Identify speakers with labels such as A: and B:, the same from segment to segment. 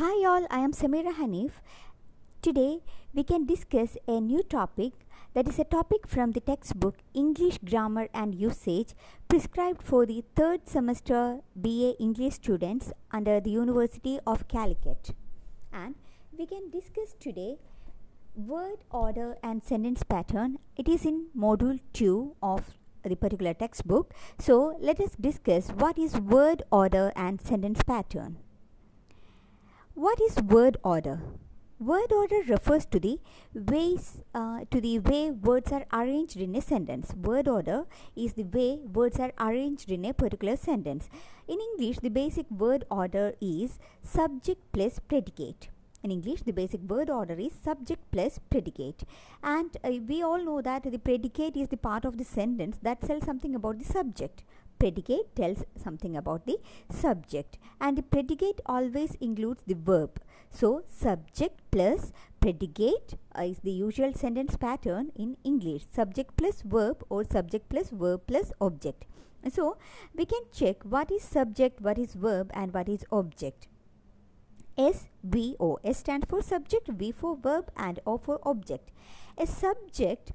A: Hi all, I am Samira Hanif. Today we can discuss a new topic, that is a topic from the textbook English Grammar and Usage prescribed for the third semester BA English students under the University of Calicut. And we can discuss today word order and sentence pattern. It is in module 2 of the particular textbook. So let us discuss what is word order and sentence pattern. What is word order? Word order refers to the way words are arranged in a sentence. Word order is the way words are arranged in a particular sentence. In English, the basic word order is subject plus predicate. In English, the basic word order is subject plus predicate. And we all know that the predicate is the part of the sentence that tells something about the subject. Predicate tells something about the subject, and the predicate always includes the verb. So subject plus predicate is the usual sentence pattern in English. Subject plus verb or subject plus verb plus object. So we can check what is subject, what is verb, and what is object. SVO. S stands for subject, V for verb, and O for object. A subject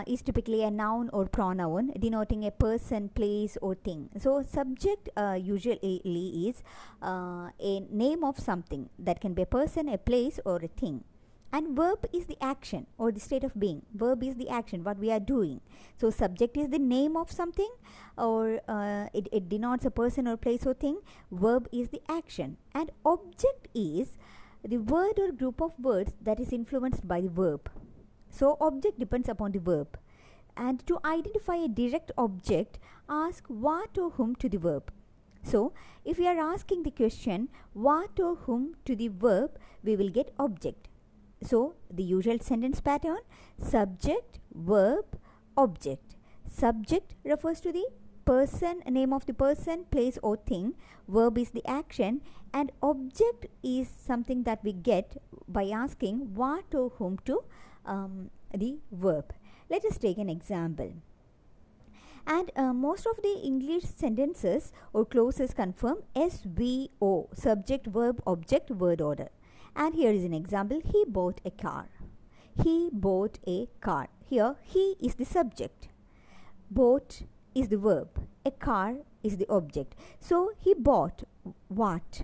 A: is typically a noun or pronoun denoting a person, place, or thing. So subject usually is a name of something that can be a person, a place, or a thing. And verb is the action or the state of being. Verb is the action, what we are doing. So subject is the name of something, or it denotes a person or place or thing. Verb is the action. And object is the word or group of words that is influenced by the verb. So object depends upon the verb. And to identify a direct object, ask what or whom to the verb. So if we are asking the question what or whom to the verb, we will get object. So the usual sentence pattern: subject, verb, object. Subject refers to the person, name of the person, place, or thing. Verb is the action, and object is something that we get by asking what or whom to the verb. Let us take an example. And most of the English sentences or clauses confirm SVO, subject, verb, object, word order. And here is an example. He bought a car. He bought a car. Here, he is the subject. Bought is the verb. A car is the object. So, he bought what?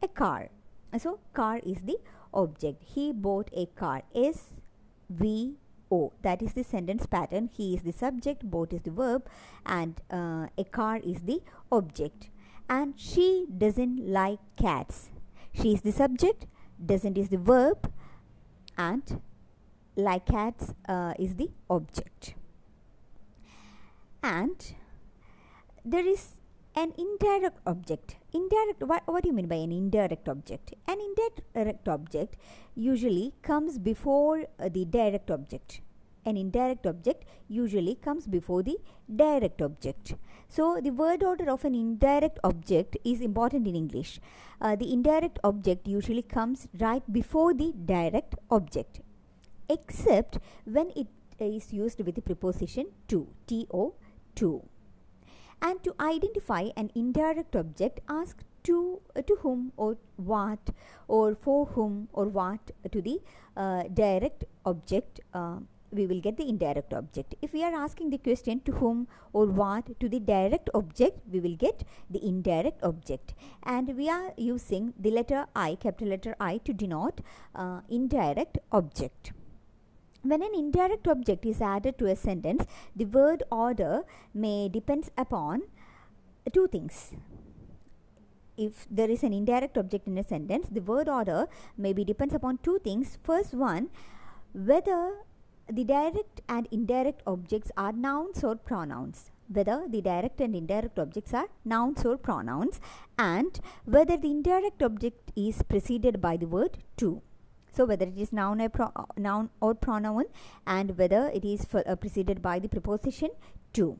A: A car. So, car is the object. He bought a car. SVO. That is the sentence pattern. He is the subject, bought is the verb, and a car is the object. And she doesn't like cats. She is the subject, doesn't is the verb, and like cats is the object. And there is an indirect object. What do you mean by an indirect object? An indirect object usually comes before the direct object. An indirect object usually comes before the direct object. So the word order of an indirect object is important in English. The indirect object usually comes right before the direct object, except when it is used with the preposition to, to. And to identify an indirect object, ask to whom or what, or for whom or what to the direct object. We will get the indirect object. If we are asking the question to whom or what to the direct object, we will get the indirect object. And we are using the letter I, capital letter I, to denote indirect object. When an indirect object is added to a sentence, the word order may depend upon two things. If there is an indirect object in a sentence, the word order maybe depends upon two things. First one, whether the direct and indirect objects are nouns or pronouns. Whether the direct and indirect objects are nouns or pronouns, and whether the indirect object is preceded by the word to. So whether it is noun or pronoun, and whether it is preceded by the preposition to.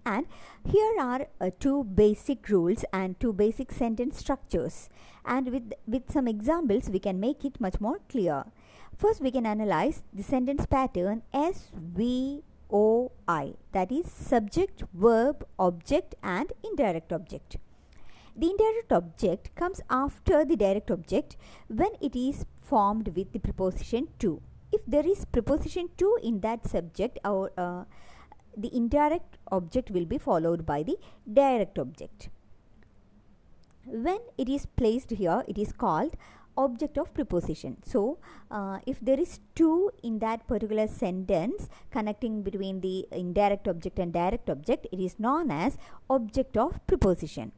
A: And here are two basic rules and two basic sentence structures. And with some examples, we can make it much more clear. First, we can analyze the sentence pattern SVOI, that is subject, verb, object, and indirect object. The indirect object comes after the direct object when it is formed with the preposition to. If there is preposition to in that subject, the indirect object will be followed by the direct object. When it is placed here, it is called object of preposition. So, if there is to in that particular sentence connecting between the indirect object and direct object, it is known as object of preposition.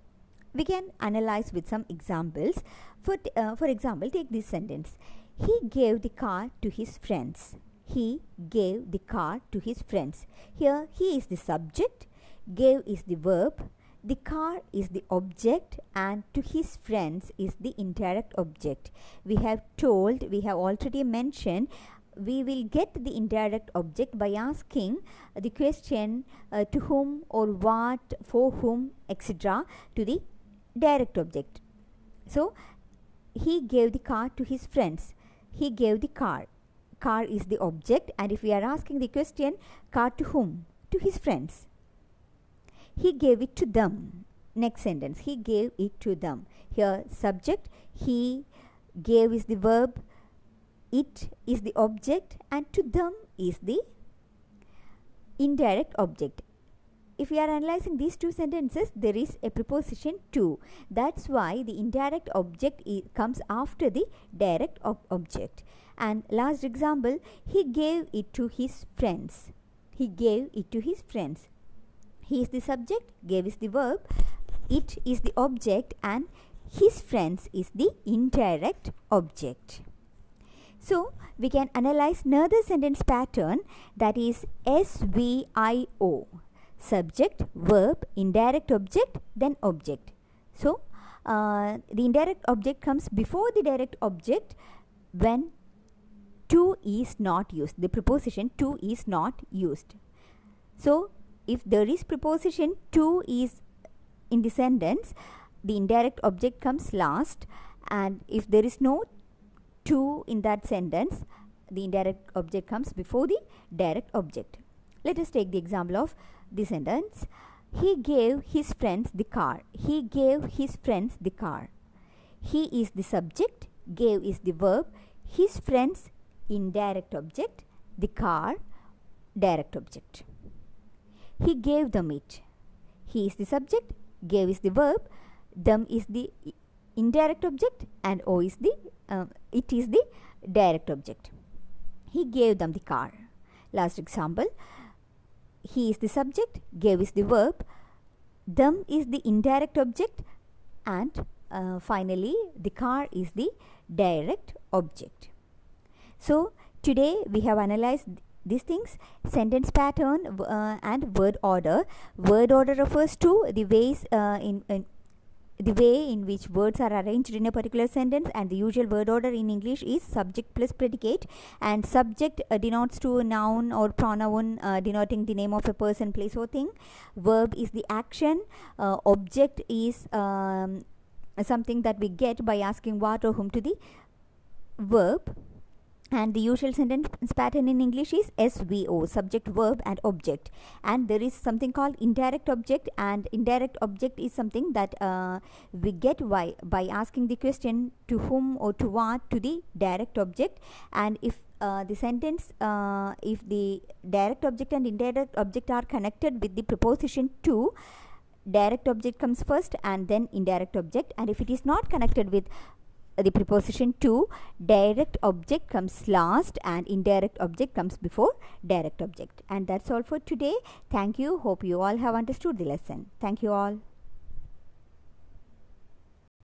A: We can analyze with some examples. For example, take this sentence. He gave the car to his friends. He gave the car to his friends. Here, he is the subject, gave is the verb, the car is the object, and to his friends is the indirect object. We have already mentioned, we will get the indirect object by asking the question to whom or what, for whom, etc. to the direct object. So, he gave the car to his friends. He gave the car. Car is the object, and if we are asking the question, car to whom? To his friends. He gave it to them. Next sentence, he gave it to them. Here, subject, he, gave is the verb, it is the object, and to them is the indirect object. If we are analyzing these two sentences, there is a preposition to. That's why the indirect object comes after the direct object. And last example, he gave it to his friends. He gave it to his friends. He is the subject, gave is the verb, it is the object, and his friends is the indirect object. So, we can analyze another sentence pattern, that is SVIO. Subject, verb, indirect object, then object. So, the indirect object comes before the direct object when to is not used. The preposition to is not used. So, if there is preposition to is in the sentence, the indirect object comes last, and if there is no to in that sentence, the indirect object comes before the direct object. Let us take the example of the sentence. He gave his friends the car. He gave his friends the car. He is the subject, gave is the verb, his friends indirect object, the car direct object. He gave them it. He is the subject, gave is the verb, them is the indirect object, and o is the it is the direct object. He gave them the car. Last example, he is the subject, gave is the verb, them is the indirect object, and finally the car is the direct object. So today we have analyzed these things: sentence pattern and word order. Word order refers to the ways the way in which words are arranged in a particular sentence, and the usual word order in English is subject plus predicate, and subject denotes to a noun or pronoun denoting the name of a person, place or thing. Verb is the action. Object is something that we get by asking what or whom to the verb. And the usual sentence pattern in English is SVO, subject, verb, and object. And there is something called indirect object, and indirect object is something that we get by asking the question to whom or to what to the direct object. And if the sentence, if the direct object and indirect object are connected with the preposition to, direct object comes first and then indirect object. And if it is not connected with the preposition to, direct object comes last and indirect object comes before direct object. And that's all for today. Thank you. Hope you all have understood the lesson. Thank you all.